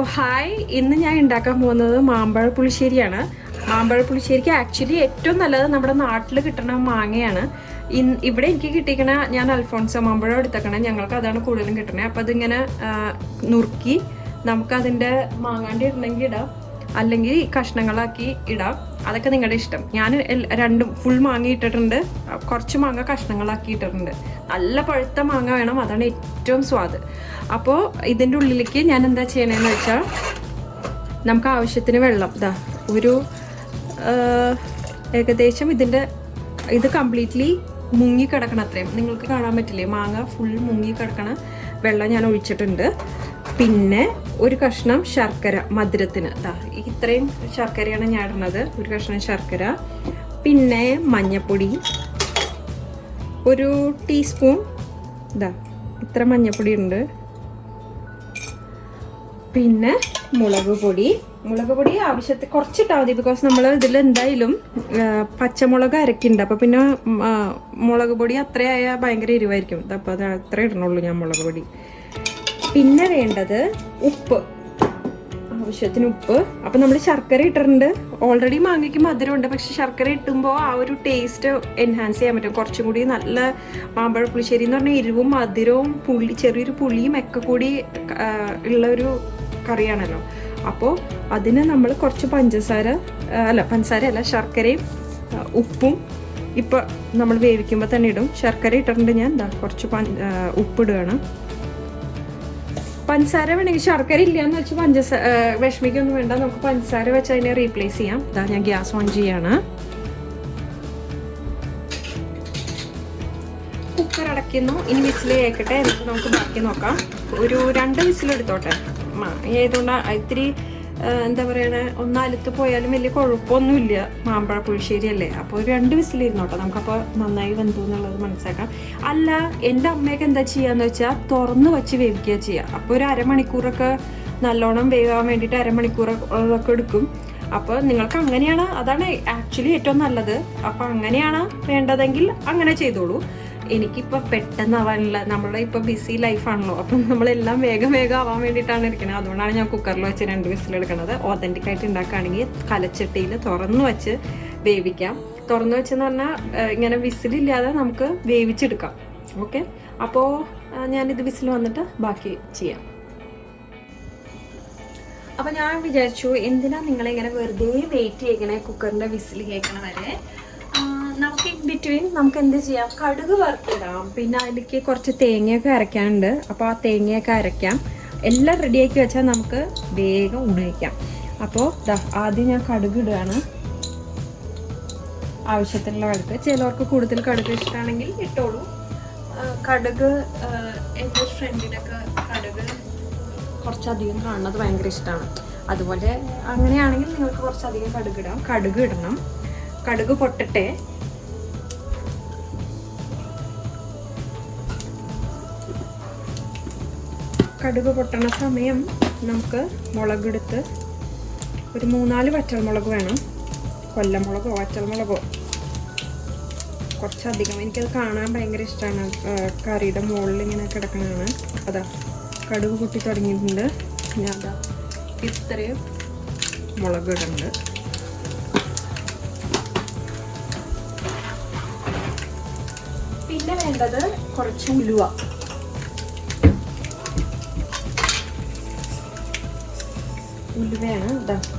അപ്പോൾ ഹായ്, ഇന്ന് ഞാൻ ഉണ്ടാക്കാൻ പോകുന്നത് മാമ്പഴ പുളിശ്ശേരിയാണ്. മാമ്പഴ പുളിശ്ശേരിക്ക് ആക്ച്വലി ഏറ്റവും നല്ലത് നമ്മുടെ നാട്ടിൽ കിട്ടുന്ന മാങ്ങയാണ്. ഇവിടെ എനിക്ക് കിട്ടിക്കണ, ഞാൻ അൽഫോൺസോ മാമ്പഴം എടുത്തേക്കണം, ഞങ്ങൾക്ക് അതാണ് കൂടുതലും കിട്ടണേ. അപ്പോൾ അതിങ്ങനെ നുറുക്കി നമുക്കതിൻ്റെ മാങ്ങാണ്ടി ഇടണമെങ്കിൽ ഇടാം, അല്ലെങ്കിൽ കഷ്ണങ്ങളാക്കി ഇടാം. അതൊക്കെ നിങ്ങളുടെ ഇഷ്ടം. ഞാൻ രണ്ടും ഫുൾ മാങ്ങ ഇട്ടിട്ടുണ്ട്, കുറച്ച് മാങ്ങ കഷ്ണങ്ങളാക്കി ഇട്ടിട്ടുണ്ട്. നല്ല പഴുത്ത മാങ്ങ വേണം, അതാണ് ഏറ്റവും സ്വാദ്. അപ്പോൾ ഇതിൻ്റെ ഉള്ളിലേക്ക് ഞാൻ എന്താ ചെയ്യണമെന്ന് വെച്ചാൽ, നമുക്ക് ആവശ്യത്തിന് വെള്ളം ഒരു ഏകദേശം ഇത് കംപ്ലീറ്റ്ലി മുങ്ങിക്കിടക്കണം. അത്രയും നിങ്ങൾക്ക് കാണാൻ പറ്റില്ലേ, മാങ്ങ ഫുൾ മുങ്ങിക്കിടക്കണ വെള്ളം ഞാൻ ഒഴിച്ചിട്ടുണ്ട്. പിന്നെ ഒരു കഷ്ണം ശർക്കര മധുരത്തിന്, ഇത്രയും ശർക്കരയാണ് ഞാൻ ഇടുന്നത്. ഒരു കഷ്ണം ശർക്കര, പിന്നെ മഞ്ഞപ്പൊടി ഒരു ടീസ്പൂൺ, ഇത്ര മഞ്ഞപ്പൊടി ഉണ്ട്. പിന്നെ മുളക് പൊടി ആവശ്യത്തിൽ കുറച്ചിട്ടാൽ മതി, ബിക്കോസ് നമ്മൾ ഇതിൽ എന്തായാലും പച്ചമുളക് അരക്കുന്നുണ്ട്. അപ്പോൾ പിന്നെ മുളക് പൊടി അത്രയായാൽ ഭയങ്കര എരിവായിരിക്കും. അപ്പോൾ അത് അത്ര ഇടണുള്ളൂ ഞാൻ മുളക് പൊടി. പിന്നെ വേണ്ടത് ഉപ്പ്, ആവശ്യത്തിന് ഉപ്പ്. അപ്പം നമ്മൾ ശർക്കര ഇട്ടിട്ടുണ്ട്. ഓൾറെഡി മാങ്ങയ്ക്ക് മധുരമുണ്ട്, പക്ഷെ ശർക്കര ഇട്ടുമ്പോൾ ആ ഒരു ടേസ്റ്റ് എൻഹാൻസ് ചെയ്യാൻ പറ്റും. കുറച്ചും കൂടി നല്ല മാമ്പഴ പുളിശ്ശേരി എന്ന് പറഞ്ഞാൽ എരിവും മധുരവും ചെറിയൊരു പുളിയും ഒക്കെ കൂടി ഉള്ളൊരു കറിയാണല്ലോ. അപ്പോൾ അതിന് നമ്മൾ കുറച്ച് പഞ്ചസാരയല്ല ശർക്കരയും ഉപ്പും ഇപ്പം നമ്മൾ വേവിക്കുമ്പോൾ തന്നെ ഇടും. ശർക്കര ഇട്ടിട്ടുണ്ട് ഞാൻ, കുറച്ച് ഉപ്പിടുകയാണ്. പഞ്ചസാര വേണമെങ്കിൽ, ശർക്കര ഇല്ലയെന്ന് വെച്ച് വിഷമിക്കൊന്നും വേണ്ട, നമുക്ക് പഞ്ചസാര വെച്ച് അതിനെ റീപ്ലേസ് ചെയ്യാം. ഞാൻ ഗ്യാസ് ഓൺ ചെയ്യാണ്. കുക്കർ അടയ്ക്കുന്നു. ഇനി വിസിൽ കേൾക്കട്ടെ, എന്നിട്ട് നമുക്ക് ബാക്കി നോക്കാം. ഒരു 2 വിസിലെടുത്തോട്ടെ. ഏതുകൊണ്ട് ഇത്തിരി എന്താ പറയണേ, ഒന്നലുത്ത് പോയാലും വലിയ കുഴപ്പമൊന്നുമില്ല, മാമ്പഴ പുളിശ്ശേരി അല്ലേ. അപ്പോൾ ഒരു 2 വിസിലിരുന്നോട്ടെ, നമുക്കപ്പോൾ നന്നായി വെന്തു എന്നുള്ളത് മനസ്സിലാക്കാം. അല്ല, എൻ്റെ അമ്മയൊക്കെ എന്താ ചെയ്യാന്ന് വെച്ചാൽ തുറന്ന് വെച്ച് വേവിക്കുക ചെയ്യുക. അപ്പോൾ ഒരു അരമണിക്കൂറൊക്കെ നല്ലോണം വേവാൻ വേണ്ടിയിട്ട് അരമണിക്കൂറൊക്കെ എടുക്കും. അപ്പോൾ നിങ്ങൾക്ക് അങ്ങനെയാണ്, അതാണ് ആക്ച്വലി ഏറ്റവും നല്ലത്. അപ്പോൾ അങ്ങനെയാണ് വേണ്ടതെങ്കിൽ അങ്ങനെ ചെയ്തോളൂ. എനിക്കിപ്പോൾ പെട്ടെന്ന് ആവാനുള്ള, നമ്മുടെ ഇപ്പോൾ ബിസി ലൈഫാണല്ലോ, അപ്പം നമ്മളെല്ലാം വേഗം ആവാൻ വേണ്ടിയിട്ടാണ് ഇരിക്കുന്നത്. അതുകൊണ്ടാണ് ഞാൻ കുക്കറിൽ വെച്ച് 2 വിസിലെടുക്കുന്നത്. ഓതൻറ്റിക്കായിട്ട് ഉണ്ടാക്കുകയാണെങ്കിൽ കലച്ചട്ടിയിൽ തുറന്നു വെച്ച് വേവിക്കാം. തുറന്നു വെച്ചെന്ന് പറഞ്ഞാൽ ഇങ്ങനെ വിസിലില്ലാതെ നമുക്ക് വേവിച്ചെടുക്കാം. ഓക്കെ, അപ്പോൾ ഞാനിത് വിസിൽ വന്നിട്ട് ബാക്കി ചെയ്യാം. അപ്പോൾ ഞാൻ വിചാരിച്ചു, എന്തിനാ നിങ്ങളിങ്ങനെ വെറുതെ വെയിറ്റ് ചെയ്യണേ കുക്കറിൻ്റെ വിസിൽ കേൾക്കണ വരെ. നമുക്ക് ഇൻ ബിറ്റ്വീൻ നമുക്ക് എന്ത് ചെയ്യാം, കടുക് വറുത്തിടാം. പിന്നെ അതിലേക്ക് കുറച്ച് തേങ്ങയൊക്കെ അരയ്ക്കാനുണ്ട്. അപ്പോൾ ആ തേങ്ങയൊക്കെ അരയ്ക്കാം. എല്ലാം റെഡിയാക്കി വെച്ചാൽ നമുക്ക് വേഗം ഉപയോഗിക്കാം. അപ്പോൾ ആദ്യം ഞാൻ കടുക് ഇടുകയാണ്, ആവശ്യത്തിനുള്ള കടുക്. ചിലവർക്ക് കൂടുതൽ കടുക് ഇഷ്ടമാണെങ്കിൽ ഇട്ടോളൂ. കടുക് എൻ്റെ ഫ്രണ്ടിനൊക്കെ കടുക് കുറച്ചധികം കാണുന്നത് ഭയങ്കര ഇഷ്ടമാണ്. അതുപോലെ അങ്ങനെയാണെങ്കിൽ നിങ്ങൾക്ക് കുറച്ചധികം കടുക് ഇടണം. കടുക് പൊട്ടട്ടെ. കടുക് പൊട്ടണ സമയം നമുക്ക് മുളകെടുത്ത് ഒരു 3-4 വറ്റൽമുളക് വേണം. കൊല്ലമുളകോ വറ്റൽമുളകോ കുറച്ചധികം. എനിക്കത് കാണാൻ ഭയങ്കര ഇഷ്ടമാണ്, കറിയുടെ മുകളിൽ ഇങ്ങനെ കിടക്കണതാണ്. കടുക് പൊട്ടി തുടങ്ങിയിട്ടുണ്ട്. ഞാൻ ഇത്രയും മുളക് ഇടുന്നുണ്ട്. പിന്നെ വേണ്ടത് കുറച്ച് ഉലുവയാണ്.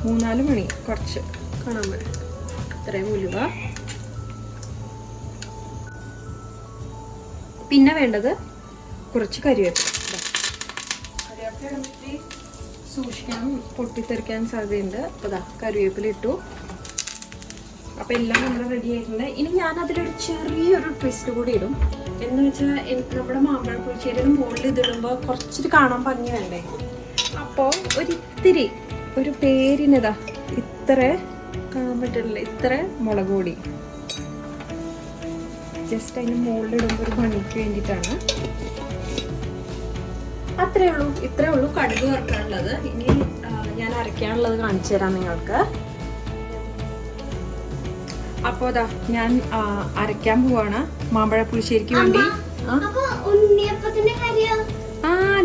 3-4 മണി കുറച്ച് കാണാൻ പറ്റും. ഇത്രയും ഉലുവ. പിന്നെ വേണ്ടത് കുറച്ച് കരിവേപ്പില. കരിവേപ്പില സൂക്ഷിക്കണം, പൊട്ടിത്തെറിക്കാൻ സാധ്യതയുണ്ട്. അപ്പോൾ കരിവേപ്പില ഇട്ടു. അപ്പോൾ എല്ലാം നമ്മൾ റെഡി ആയിട്ടുണ്ട്. ഇനി ഞാൻ അതിലൊരു ചെറിയൊരു ട്വിസ്റ്റ് കൂടി ഇടും. എന്ന് വെച്ചാൽ നമ്മുടെ മാമ്പഴ പുളിശ്ശേരിയുടെ മുകളിൽ ഇതിടുമ്പോൾ കുറച്ചിട്ട് കാണാൻ ഭംഗി വേണ്ടേ. അപ്പോൾ ഒരിത്തിരി, ഒരു പേരിനതാ ഇത്ര കാണാൻ പറ്റില്ല, ഇത്ര മുളക് പൊടി ജസ്റ്റ് അതിന് മുകളിലിടുമ്പോൾ ഒരു ഭംഗിക്ക് വേണ്ടിയിട്ടാണ്. ഇത്രേ ഉള്ളൂ കടുക് വറുക്കാനുള്ളത്. ഇനി ഞാൻ അരയ്ക്കാനുള്ളത് കാണിച്ചു തരാം നിങ്ങൾക്ക്. അപ്പോൾ ഞാൻ അരയ്ക്കാൻ പോവാണ് മാമ്പഴ പുളിശ്ശേരിക്ക് വേണ്ടി.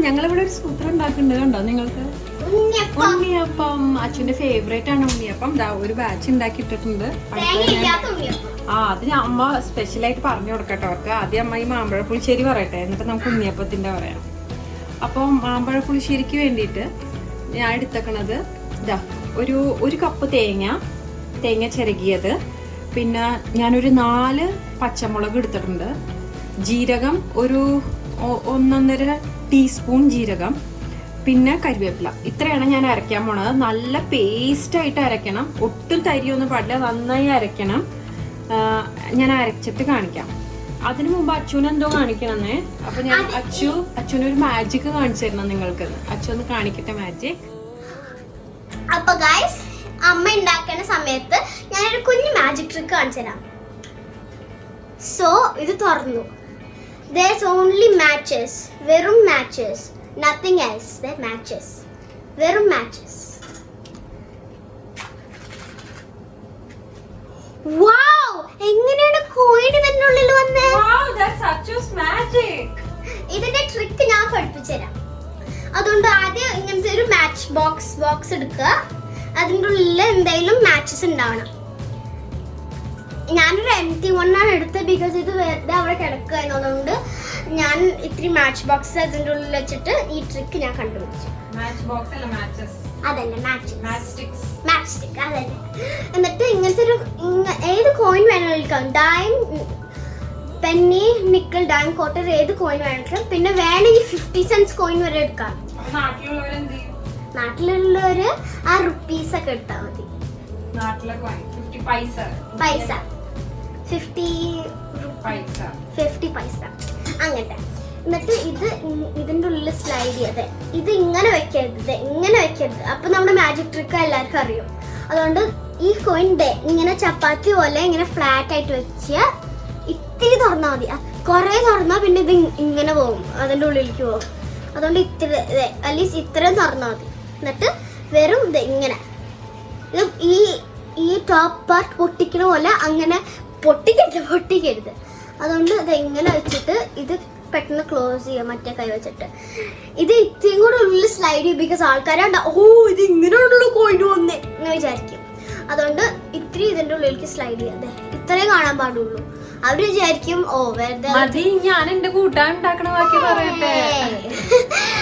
ഞങ്ങളിവിടെ ഒരു സൂത്രം ഉണ്ടാക്കുന്നുണ്ട്, കണ്ടോ നിങ്ങൾക്ക്? ഉണ്ണിയപ്പം അച്ഛന്റെ ഫേവറേറ്റ് ആണ് ഉണ്ണിയപ്പം. ഒരു ബാച്ച് ഉണ്ടാക്കി ഇട്ടിട്ടുണ്ട്. അത് അമ്മ സ്പെഷ്യലായിട്ട് പറഞ്ഞു കൊടുക്കട്ടെ അവർക്ക്. ആദ്യം അമ്മ ഈ മാമ്പഴ പുളിശ്ശേരി പറയട്ടെ, എന്നിട്ട് നമുക്ക് ഉണ്ണിയപ്പത്തിന്റെ പറയാം. അപ്പം മാമ്പഴ പുളിശ്ശേരിക്ക് വേണ്ടിയിട്ട് ഞാൻ എടുത്തേക്കണത് ഒരു കപ്പ് തേങ്ങ ചിരകിയത്, പിന്നെ ഞാനൊരു 4 പച്ചമുളക് എടുത്തിട്ടുണ്ട്, ജീരകം ഒരു 1.5 ടീസ്പൂൺ ജീരകം, പിന്നെ കരിവേപ്പില. ഇത്രയാണ് ഞാൻ അരയ്ക്കാൻ പോണത്. നല്ല പേസ്റ്റായിട്ട് അരയ്ക്കണം, ഒട്ടും തരിയൊന്നും പാടില്ല, നന്നായി അരയ്ക്കണം. ഞാൻ അരച്ചിട്ട് കാണിക്കാം. അതിനു മുമ്പ് അച്ഛന് എന്തോ കാണിക്കണമെന്നേ. അപ്പൊ ഞാൻ അച്ഛനൊരു മാജിക് കാണിച്ചു തരണം നിങ്ങൾക്ക്. അച്ഛൻ ഒന്ന് കാണിക്കട്ടെ മാജിക്. അപ്പൊ ഗൈസ്, അമ്മ ഉണ്ടാക്കുന്ന സമയത്ത് ഞാനൊരു കുഞ്ഞു മാജിക് ട്രിക്ക് കാണിച്ചു തരാം. സോ ഇത് തുറന്നു. There's only matches. വെറും matches. Nothing else. They're matches. വെറും matches. Wow! എങ്ങനെയാണ് കോയിൻ ഇതിന്റെ ഉള്ളിൽ വന്നേ? Wow, that's Achu's magic. ഇതിന്റെ ട്രിക്ക് ഞാൻ പഠിപ്പിച്ചു തരാം. അതുകൊണ്ട് ആദ്യം ഇങ്ങനത്തെ ഒരു മാച്ച് ബോക്സ് എടുക്കുക. അതിന്റെ ഉള്ളിൽ എന്തെങ്കിലും മാച്ചസ് ഉണ്ടാവണം. ഞാനൊരു empty one ആണ് എടുത്തത്, ബിക്കോസ് ഇത് വെറുതെ അവിടെ കിടക്കുക എന്നതുകൊണ്ട് ഞാൻ ഇത്തിരി മാച്ച് ബോക്സ് അതിന്റെ ഉള്ളിൽ വെച്ചിട്ട് ഈ ട്രിക്ക് ഞാൻ കണ്ടുപിടിച്ചു. അതല്ല മാച്ച് സ്റ്റിക്ക് അതല്ല. എന്നിട്ട് ഇങ്ങനത്തെ ഏത് കോയിൻ വേണമെങ്കിലും എടുക്കാം. Dime, Penny, nickel, dime, quarter ഏത് കോയിൻ വേണമെങ്കിലും. പിന്നെ വേണമെങ്കിൽ 50 cents കോയിൻ വരെ എടുക്കാം. നാട്ടിലുള്ളവര് ആ റുപ്പീസ് ഒക്കെ എടുത്താൽ മതി. 50 പൈസ അങ്ങനത്തെ. എന്നിട്ട് ഇതിന്റെ ഉള്ളിൽ സ്ലൈഡ് ചെയ്യാതെ ഇത് ഇങ്ങനെ വെക്കരുത്, ഇങ്ങനെ വെക്കരുത്. അപ്പൊ നമ്മുടെ മാജിക് ട്രിക്ക് എല്ലാവർക്കും അറിയും. അതുകൊണ്ട് ഈ കോയിൻ ഇങ്ങനെ ചപ്പാത്തി പോലെ ഇങ്ങനെ ഫ്ലാറ്റ് ആയിട്ട് വെച്ച് ഇത്തിരി തുറന്നാൽ മതി. കുറെ തുറന്നാൽ പിന്നെ ഇത് ഇങ്ങനെ പോകും, അതിന്റെ ഉള്ളിലേക്ക് പോകും. അതുകൊണ്ട് ഇത്തിരി അറ്റ്ലീസ്റ്റ് ഇത്രയും തുറന്നാൽ മതി. എന്നിട്ട് വെറും ഇങ്ങനെ ഈ ടോപ്പ് പാർട്ട് പൊട്ടിക്കണ പോലെ അങ്ങനെ പൊട്ടിക്കരുത്. അതുകൊണ്ട് ഇത് ഇങ്ങനെ വെച്ചിട്ട് ഇത് പെട്ടെന്ന് ക്ലോസ് ചെയ്യാം മറ്റേ കൈ വെച്ചിട്ട്. ഇത് ഇത്രയും കൂടെ ഉള്ളിൽ സ്ലൈഡ് ചെയ്യും, ബിക്കോസ് ആൾക്കാരുണ്ടാവും ഇത് ഇങ്ങനെയുള്ള കോയിൻ വന്നേ എന്ന് വിചാരിക്കും. അതുകൊണ്ട് ഇത്തിരി ഇതിന്റെ ഉള്ളിലേക്ക് സ്ലൈഡ് ചെയ്യാതെ ഇത്രയും കാണാൻ പാടുള്ളൂ. അവര് വിചാരിക്കും വെറുതെ ഞാൻ എന്റെ കൂട്ടാൻ ഉണ്ടാക്കണ ബാക്കി പറയട്ടെ.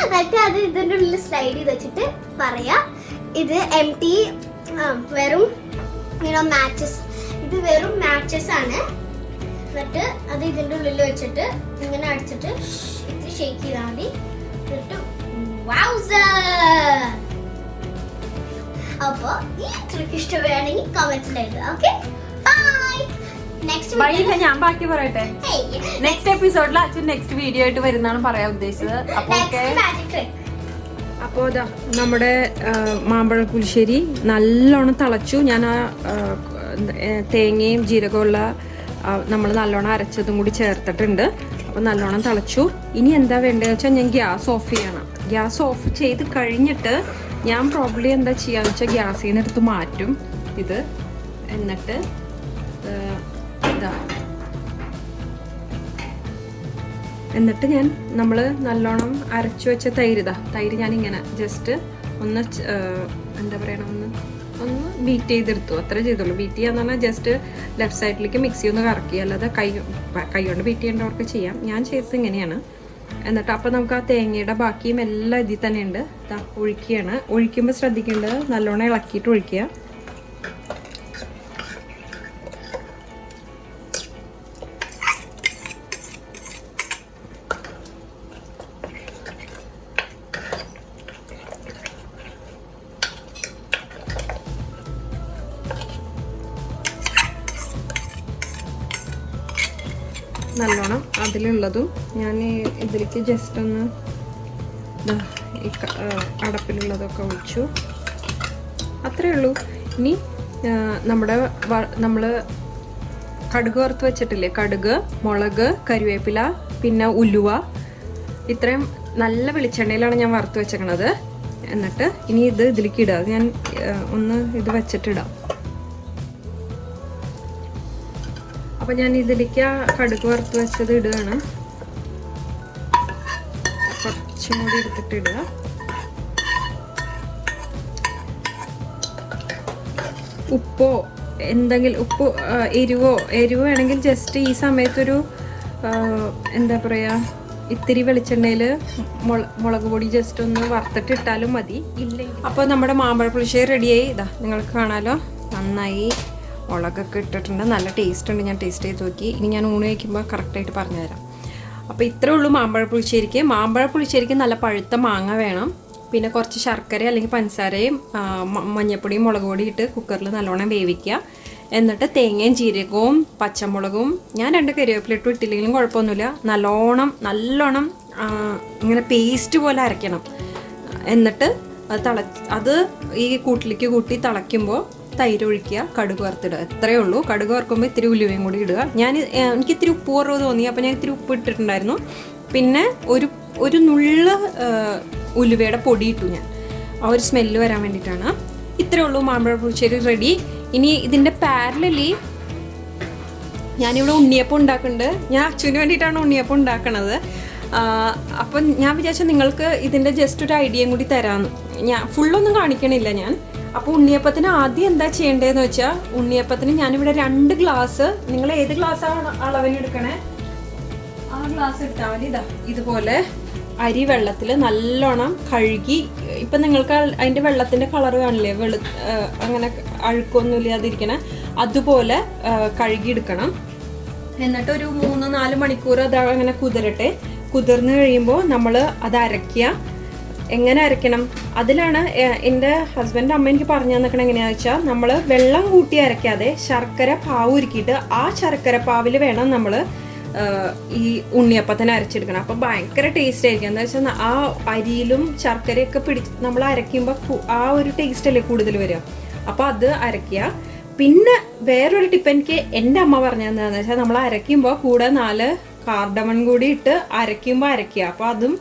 എന്നിട്ട് അത് ഇതിന്റെ ഉള്ളിൽ സ്ലൈഡ് ചെയ്ത് വെച്ചിട്ട് പറയാ ഇത് empty വെറും മാച്ചസ്. ഇത് വെറും മാച്ചസ് ആണ്. എന്നിട്ട് അത് ഇതിന്റെ ഉള്ളിൽ വെച്ചിട്ട് ഇങ്ങനെ അടിച്ചിട്ട് ഇത്തിരി ഷേക്ക് ചെയ്താൽ മതി. എന്നിട്ട് അപ്പൊ ഈ ട്രിക്ക് ഇഷ്ടപ്പെടുകയാണെങ്കിൽ കമന്റ്സിൽ എഴുതുക. Okay, bye. ഞാൻ ബാക്കി പറയട്ടെ. നെക്സ്റ്റ് എപ്പിസോഡിൽ അച്ഛൻ നെക്സ്റ്റ് വീഡിയോ ആയിട്ട് വരുന്നാണ് പറയാൻ ഉദ്ദേശിച്ചത്. അപ്പോ നമ്മുടെ മാമ്പഴ പുളിശ്ശേരി നല്ലോണം തിളച്ചു. ഞാൻ ആ തേങ്ങയും ജീരകമുള്ള നമ്മൾ നല്ലോണം അരച്ചതും കൂടി ചേർത്തിട്ടുണ്ട്. അപ്പോൾ നല്ലോണം തിളച്ചു. ഇനി എന്താ വേണ്ടതെന്ന് വെച്ചാൽ ഞാൻ ഗ്യാസ് ഓഫ് ചെയ്യണം. ഗ്യാസ് ഓഫ് ചെയ്ത് കഴിഞ്ഞിട്ട് ഞാൻ പ്രോബ്ലി എന്താ ചെയ്യാന്ന് വെച്ചാൽ ഗ്യാസിൽ നിന്ന് എടുത്ത് മാറ്റും ഇത്. എന്നിട്ട് ഞാൻ നമ്മൾ നല്ലോണം അരച്ചു വെച്ച തൈര് ഞാനിങ്ങനെ ജസ്റ്റ് ഒന്ന് എന്താ പറയണം ഒന്ന് ബീറ്റ് ചെയ്തെടുത്തു. അത്ര ചെയ്തുള്ളൂ. ബീറ്റ് ചെയ്യാന്ന് പറഞ്ഞാൽ ജസ്റ്റ് ലെഫ്റ്റ് സൈഡിലേക്ക് മിക്സി ഒന്ന് കറക്കി, അല്ലാതെ കൈ കൊണ്ട് ബീറ്റ് ചെയ്യേണ്ടവർക്ക് ചെയ്യാം. ഞാൻ ചെയ്തത് ഇങ്ങനെയാണ്. എന്നിട്ട് അപ്പം നമുക്ക് ആ തേങ്ങയുടെ ബാക്കിയും എല്ലാം ഇതിൽ തന്നെ ഉണ്ട്. ഒഴിക്കുകയാണ്. ഒഴിക്കുമ്പോൾ ശ്രദ്ധിക്കേണ്ടത് നല്ലോണം ഇളക്കിയിട്ട് ഒഴിക്കുക. നല്ലോണം അതിലുള്ളതും ഞാൻ ഇതിലേക്ക് ജസ്റ്റ് ഒന്ന് അടപ്പിലുള്ളതൊക്കെ ഒഴിച്ചു. അത്രയേ ഉള്ളൂ. ഇനി നമ്മൾ കടുക് വറുത്ത് വെച്ചിട്ടില്ലേ, കടുക്, മുളക്, കരിവേപ്പില, പിന്നെ ഉലുവ, ഇത്രയും നല്ല വെളിച്ചെണ്ണയിലാണ് ഞാൻ വറുത്ത് വെച്ചേക്കണത്. എന്നിട്ട് ഇനി ഇതിലേക്ക് ഇടുക. ഞാൻ ഒന്ന് ഇത് വെച്ചിട്ടിടാം. അപ്പം ഞാൻ ഇതിലേക്ക് കടുക് വറുത്ത് വെച്ചത് ഇടുകയാണ്. കുറച്ചും കൂടി എടുത്തിട്ട് ഇടുക. ഉപ്പോ എന്തെങ്കിലും എരിവോ ആണെങ്കിൽ ജസ്റ്റ് ഈ സമയത്തൊരു എന്താ പറയുക ഇത്തിരി വെളിച്ചെണ്ണയിൽ മുളക് പൊടി ജസ്റ്റ് ഒന്ന് വറുത്തിട്ട് ഇട്ടാലും മതി. ഇല്ലെങ്കിൽ അപ്പോൾ നമ്മുടെ മാമ്പഴ പുളിശ്ശേരി റെഡിയായി. ഇതാ നിങ്ങൾക്ക് കാണാമല്ലോ, നന്നായി മുളകൊക്കെ ഇട്ടിട്ടുണ്ട്, നല്ല ടേസ്റ്റ് ഉണ്ട്. ഞാൻ ടേസ്റ്റ് ചെയ്ത് നോക്കി. ഇനി ഞാൻ ഊണ് കഴിക്കുമ്പോൾ കറക്റ്റായിട്ട് പറഞ്ഞുതരാം. അപ്പോൾ ഇത്രേ ഉള്ളൂ മാമ്പഴ പുളിശ്ശേരിക്ക്. മാമ്പഴ പുളിശ്ശേരിക്ക് നല്ല പഴുത്ത മാങ്ങ വേണം, പിന്നെ കുറച്ച് ശർക്കര അല്ലെങ്കിൽ പഞ്ചസാരയും മഞ്ഞപ്പൊടിയും മുളക് പൊടി ഇട്ട് കുക്കറിൽ നല്ലോണം വേവിക്കുക. എന്നിട്ട് തേങ്ങയും ജീരകവും പച്ചമുളകും, ഞാൻ 2 കരിവേപ്പിലിട്ട് ഇട്ടില്ലെങ്കിലും കുഴപ്പമൊന്നുമില്ല, നല്ലോണം ഇങ്ങനെ പേസ്റ്റ് പോലെ അരയ്ക്കണം. എന്നിട്ട് അത് ഈ കൂട്ടിലേക്ക് കൂട്ടി തിളയ്ക്കുമ്പോൾ തൈര് ഒഴിക്കുക, കടുക് വറുത്തിടുക. ഇത്രയേ ഉള്ളൂ. കടുക് വറുക്കുമ്പോൾ ഇത്തിരി ഉലുവയും കൂടി ഇടുക. എനിക്ക് ഇത്തിരി ഉപ്പ് കുറവ് തോന്നി, അപ്പോൾ ഞാൻ ഇത്തിരി ഉപ്പ് ഇട്ടിട്ടുണ്ടായിരുന്നു. പിന്നെ ഒരു നുള്ള ഉലുവയുടെ പൊടി ഇട്ടു ഞാൻ, ആ ഒരു സ്മെല്ല് വരാൻ വേണ്ടിയിട്ടാണ്. ഇത്രയേ ഉള്ളൂ, മാമ്പഴ പുളിശ്ശേരി റെഡി. ഇനി ഇതിൻ്റെ പാരലലി ഞാനിവിടെ ഉണ്ണിയപ്പം ഉണ്ടാക്കുന്നുണ്ട്. ഞാൻ അച്ഛന് വേണ്ടിയിട്ടാണ് ഉണ്ണിയപ്പം ഉണ്ടാക്കണത്. അപ്പം ഞാൻ വിചാരിച്ചാൽ നിങ്ങൾക്ക് ഇതിൻ്റെ ജസ്റ്റ് ഒരു ഐഡിയയും കൂടി തരാമെന്ന്. ഞാൻ ഫുള്ളൊന്നും കാണിക്കണില്ല ഞാൻ. അപ്പോൾ ഉണ്ണിയപ്പത്തിന് ആദ്യം എന്താ ചെയ്യേണ്ടതെന്ന് വെച്ചാൽ, ഉണ്ണിയപ്പത്തിന് ഞാനിവിടെ 2 ഗ്ലാസ്, നിങ്ങൾ ഏത് ഗ്ലാസ്സാണ് അളവിന് എടുക്കണേ ആ ഗ്ലാസ് എടുത്താൽ മതി. ഇതുപോലെ അരി വെള്ളത്തിൽ നല്ലോണം കഴുകി, ഇപ്പം നിങ്ങൾക്ക് അതിൻ്റെ വെള്ളത്തിൻ്റെ കളർ കാണില്ലേ, അങ്ങനെ അഴുക്കൊന്നും ഇല്ലാതിരിക്കണേ, അതുപോലെ കഴുകിയെടുക്കണം. എന്നിട്ട് ഒരു 3-4 മണിക്കൂർ അത് അങ്ങനെ കുതിരട്ടെ. കുതിർന്ന് കഴിയുമ്പോൾ നമ്മൾ അത് അരയ്ക്കുക. എങ്ങനെ അരയ്ക്കണം അതിലാണ് എൻ്റെ ഹസ്ബൻഡ് അമ്മ എനിക്ക് പറഞ്ഞു തന്നിക്കണം. എങ്ങനെയാണെന്ന് വെച്ചാൽ, നമ്മൾ വെള്ളം കൂട്ടി അരയ്ക്കാതെ ശർക്കര പാവ് ഉരുക്കിയിട്ട് ആ ശർക്കര പാവിൽ വേണം നമ്മൾ ഈ ഉണ്ണിയപ്പത്തിന് അരച്ചെടുക്കണം. അപ്പോൾ ഭയങ്കര ടേസ്റ്റ് ആയിരിക്കും. എന്താ വെച്ചാൽ ആ അരിയിലും ശർക്കരയൊക്കെ നമ്മൾ അരയ്ക്കുമ്പോൾ ആ ഒരു ടേസ്റ്റ് അല്ലേ കൂടുതൽ വരിക. അപ്പോൾ അത് അരയ്ക്കുക. പിന്നെ വേറൊരു ടിപ്പ് എനിക്ക് എൻ്റെ അമ്മ പറഞ്ഞു തന്നതെന്ന് വെച്ചാൽ, നമ്മൾ അരയ്ക്കുമ്പോൾ കൂടെ 4 കാർഡമൺ കൂടി ഇട്ട് അരയ്ക്കുക. അപ്പോൾ അതും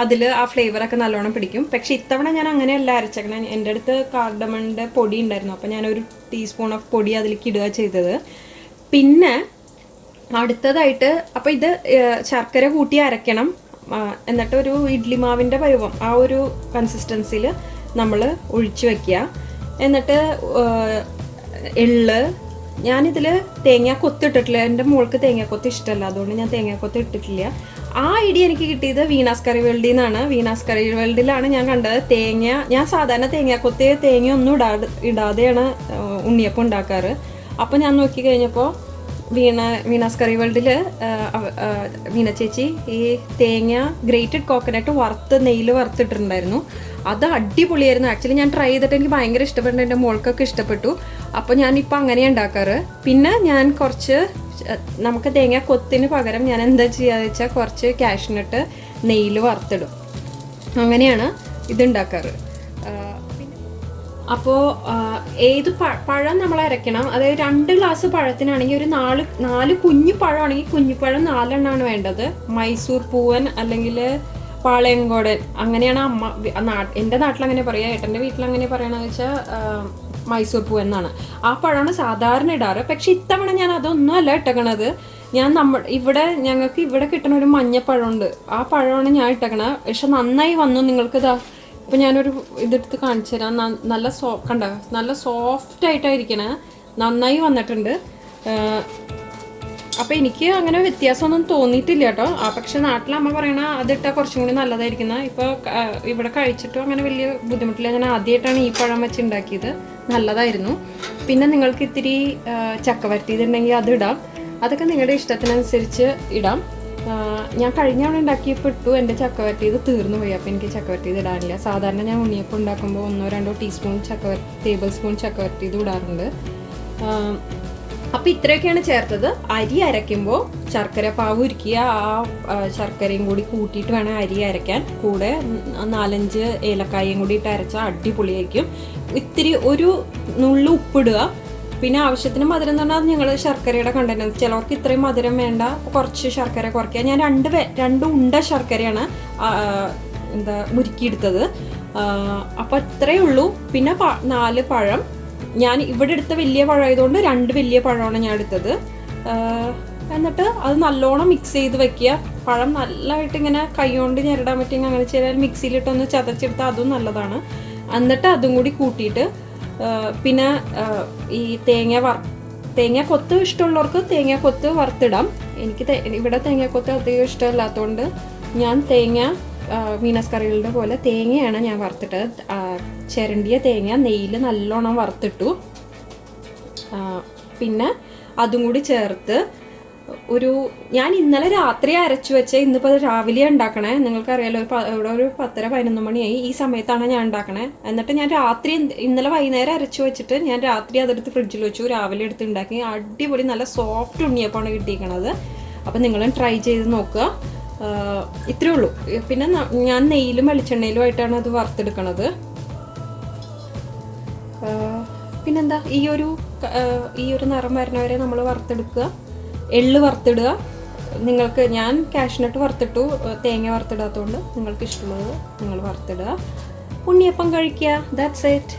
അതിൽ ആ ഫ്ലേവറൊക്കെ നല്ലോണം പിടിക്കും. പക്ഷെ ഇത്തവണ ഞാൻ അങ്ങനെയല്ല അരച്ചേക്കണം. എൻ്റെ അടുത്ത് കാർഡമണിൻ്റെ പൊടി ഉണ്ടായിരുന്നു, അപ്പോൾ ഞാനൊരു ടീസ്പൂൺ ഓഫ് പൊടി അതിലേക്ക് ഇടുക ചെയ്തത്. പിന്നെ അടുത്തതായിട്ട്, അപ്പോൾ ഇത് ശർക്കര കൂട്ടി അരയ്ക്കണം. എന്നിട്ട് ഒരു ഇഡ്ലി മാവിൻ്റെ പരുവം ആ ഒരു കൺസിസ്റ്റൻസിയിൽ നമ്മൾ ഒഴിച്ച് വയ്ക്കുക. എന്നിട്ട് എള്ള്, ഞാനിതിൽ തേങ്ങാക്കൊത്ത് ഇട്ടിട്ടില്ല. എൻ്റെ മോൾക്ക് തേങ്ങാക്കൊത്ത് ഇഷ്ടമല്ല, അതുകൊണ്ട് ഞാൻ തേങ്ങാക്കൊത്ത് ഇട്ടിട്ടില്ല. ആ ഐഡിയ എനിക്ക് കിട്ടിയത് വീണാസ് കറി വേൾഡിൽ നിന്നാണ്. വീണാസ് കറി വേൾഡിലാണ് ഞാൻ കണ്ടത്. ഞാൻ സാധാരണ തേങ്ങയൊന്നും ഇടാതെയാണ് ഉണ്ണിയപ്പം ഉണ്ടാക്കാറ്. അപ്പോൾ ഞാൻ നോക്കി കഴിഞ്ഞപ്പോൾ വീണാസ് കറി വേൾഡിൽ വീണ ചേച്ചി ഈ തേങ്ങ ഗ്രേറ്റഡ് കോക്കനട്ട് നെയ്യിൽ വറുത്തിട്ടുണ്ടായിരുന്നു. അത് അടിപൊളിയായിരുന്നു. ആക്ച്വലി ഞാൻ ട്രൈ ചെയ്തിട്ട് എനിക്ക് ഭയങ്കര ഇഷ്ടപ്പെട്ടു, എൻ്റെ മോൾക്കൊക്കെ ഇഷ്ടപ്പെട്ടു. അപ്പോൾ ഞാനിപ്പോൾ അങ്ങനെയാണ് ഉണ്ടാക്കാറ്. പിന്നെ ഞാൻ കുറച്ച് നമുക്ക് തേങ്ങ കൊത്തിന് പകരം ഞാൻ എന്താ ചെയ്യുക വെച്ചാൽ, കുറച്ച് കാഷ്നട്ട് നെയ്യിൽ വറുത്തിടും. അങ്ങനെയാണ് ഇതുണ്ടാക്കാറ്. അപ്പോൾ ഏത് പഴം നമ്മൾ അരയ്ക്കണം, അതായത് 2 ഗ്ലാസ് പഴത്തിനാണെങ്കിൽ ഒരു 4 കുഞ്ഞു പഴമാണെങ്കിൽ കുഞ്ഞിപ്പഴം 4 എണ്ണമാണ് വേണ്ടത്. മൈസൂർ പൂവൻ അല്ലെങ്കിൽ പാളയങ്കോടൻ, അങ്ങനെയാണ് അമ്മ എൻ്റെ നാട്ടിൽ അങ്ങനെ പറയുക. ഏട്ടൻ്റെ വീട്ടിൽ അങ്ങനെ പറയണമെന്ന് വെച്ചാൽ മൈസൂർ പൂവൻ എന്നാണ്. ആ പഴമാണ് സാധാരണ ഇടാറ്. പക്ഷെ ഇത്തവണ ഞാൻ അതൊന്നും അല്ല ഇട്ടേക്കണത്. ഞങ്ങൾക്ക് ഇവിടെ കിട്ടുന്ന ഒരു മഞ്ഞപ്പഴമുണ്ട്, ആ പഴമാണ് ഞാൻ ഇട്ടേക്കണത്. പക്ഷെ നന്നായി വന്നു. നിങ്ങൾക്കിതാ ഇപ്പം ഞാനൊരു ഇതെടുത്ത് കാണിച്ചു തരാം. നല്ല സോഫ്റ്റ് ആയിട്ടായിരിക്കണേ, നന്നായി വന്നിട്ടുണ്ട്. അപ്പോൾ എനിക്ക് അങ്ങനെ വ്യത്യാസമൊന്നും തോന്നിയിട്ടില്ല കേട്ടോ. പക്ഷെ നാട്ടിലമ്മ പറയണ അതിട്ടാൽ കുറച്ചും കൂടി നല്ലതായിരിക്കുന്ന. ഇപ്പോൾ ഇവിടെ കഴിച്ചിട്ടും അങ്ങനെ വലിയ ബുദ്ധിമുട്ടില്ല. ഞാൻ ആദ്യമായിട്ടാണ് ഈ പഴം വെച്ച് ഉണ്ടാക്കിയത്, നല്ലതായിരുന്നു. പിന്നെ നിങ്ങൾക്ക് ഇത്തിരി ചക്ക വരട്ടിയിട്ടുണ്ടെങ്കിൽ അത് ഇടാം. അതൊക്കെ നിങ്ങളുടെ ഇഷ്ടത്തിനനുസരിച്ച് ഇടാം. ഞാൻ കഴിഞ്ഞ തവണ ഉണ്ടാക്കിയപ്പോൾ ഇട്ടു, എൻ്റെ ചക്ക വരട്ടിയത് തീർന്നു പോയി. അപ്പോൾ എനിക്ക് ചക്ക വരട്ടിയത് ഇടാനില്ല. സാധാരണ ഞാൻ ഉണ്ണിയപ്പം ഉണ്ടാക്കുമ്പോൾ 1-2 ടീസ്പൂൺ ടേബിൾ സ്പൂൺ ചക്ക വരട്ടിയത് ഇടാറുണ്ട്. അപ്പോൾ ഇത്രയൊക്കെയാണ് ചേർത്തത്. അരി അരയ്ക്കുമ്പോൾ ശർക്കര പാവ് ഉരുക്കിയ ആ ശർക്കരയും കൂടി കൂട്ടിയിട്ട് വേണം അരി അരയ്ക്കാൻ. കൂടെ 4-5 ഏലക്കായയും കൂടി ഇട്ട് അരച്ചാൽ അടിപൊളിയായിരിക്കും. ഇത്തിരി ഒരു നുള്ളു ഉപ്പിടുക. പിന്നെ ആവശ്യത്തിന് മധുരം എന്ന് പറഞ്ഞാൽ ഞങ്ങൾ ശർക്കരയുടെ കണ്ടന്റ്, ചിലവർക്ക് ഇത്രയും മധുരം വേണ്ട, കുറച്ച് ശർക്കര കുറയ്ക്കുക. ഞാൻ 2 ഉണ്ട ശർക്കരയാണ് ഉരുക്കിയെടുത്തത്. അപ്പോൾ ഇത്രയേ ഉള്ളൂ. പിന്നെ 4 പഴം, ഞാൻ ഇവിടെ എടുത്ത വലിയ പഴമായതുകൊണ്ട് 2 വലിയ പഴമാണ് ഞാൻ എടുത്തത്. എന്നിട്ട് അത് നല്ലോണം മിക്സ് ചെയ്ത് വെക്കുക. പഴം നല്ലതായിട്ട് ഇങ്ങനെ കൈകൊണ്ട് ഞെരടാൻ പറ്റിയെങ്കിൽ അങ്ങനെ ചെയ്താൽ മിക്സിയിലിട്ടൊന്ന് ചതച്ചെടുത്താൽ അതും നല്ലതാണ്. എന്നിട്ട് അതും കൂടി കൂട്ടിയിട്ട് പിന്നെ ഈ തേങ്ങ കൊത്ത് ഇഷ്ടമുള്ളവർക്ക് തേങ്ങ കൊത്ത് വറുത്തിടാം. എനിക്ക് ഇവിടെ തേങ്ങ കൊത്ത് അധികം ഇഷ്ടമല്ലാത്തതുകൊണ്ട് ഞാൻ മീനസ് കറികളുടെ പോലെ തേങ്ങയാണ് ഞാൻ വറുത്തിട്ടത്. ചിരണ്ടിയ തേങ്ങ നെയ്യിൽ നല്ലോണം വറുത്തിട്ടു. പിന്നെ അതും കൂടി ചേർത്ത് ഞാൻ ഇന്നലെ രാത്രി അരച്ചു വെച്ച ഇന്നിപ്പോൾ രാവിലെ ഉണ്ടാക്കണേ. നിങ്ങൾക്കറിയാലോ ഇവിടെ ഒരു 10-11 മണിയായി. ഈ സമയത്താണ് ഞാൻ ഉണ്ടാക്കണേ. എന്നിട്ട് ഞാൻ ഇന്നലെ വൈകുന്നേരം അരച്ചു വെച്ചിട്ട് ഞാൻ രാത്രി അതെടുത്ത് ഫ്രിഡ്ജിൽ വെച്ചു. രാവിലെ എടുത്ത് ഉണ്ടാക്കി. അടിപൊളി നല്ല സോഫ്റ്റ് ഉണ്ണിയപ്പമാണ് കിട്ടിയിരിക്കണത്. അപ്പം നിങ്ങളും ട്രൈ ചെയ്ത് നോക്കുക. ഇത്രേ ഉള്ളൂ. പിന്നെ ഞാൻ നെയ്യിലും വെളിച്ചെണ്ണയിലും ആയിട്ടാണ് അത് വറുത്തെടുക്കണത്. പിന്നെന്താ ഈ ഒരു നിറം വരുന്നവരെ നമ്മൾ വറുത്തെടുക്കുക. എള്ള് വറുത്തിടുക. ഞാൻ കാഷ്നട്ട് വറുത്തിട്ടു, തേങ്ങ വറുത്തിടാത്തതുകൊണ്ട് നിങ്ങൾക്ക് ഇഷ്ടമുള്ളത് നിങ്ങൾ വറുത്തിടുക. ഉണ്ണിയപ്പം കഴിക്കുക. That's it.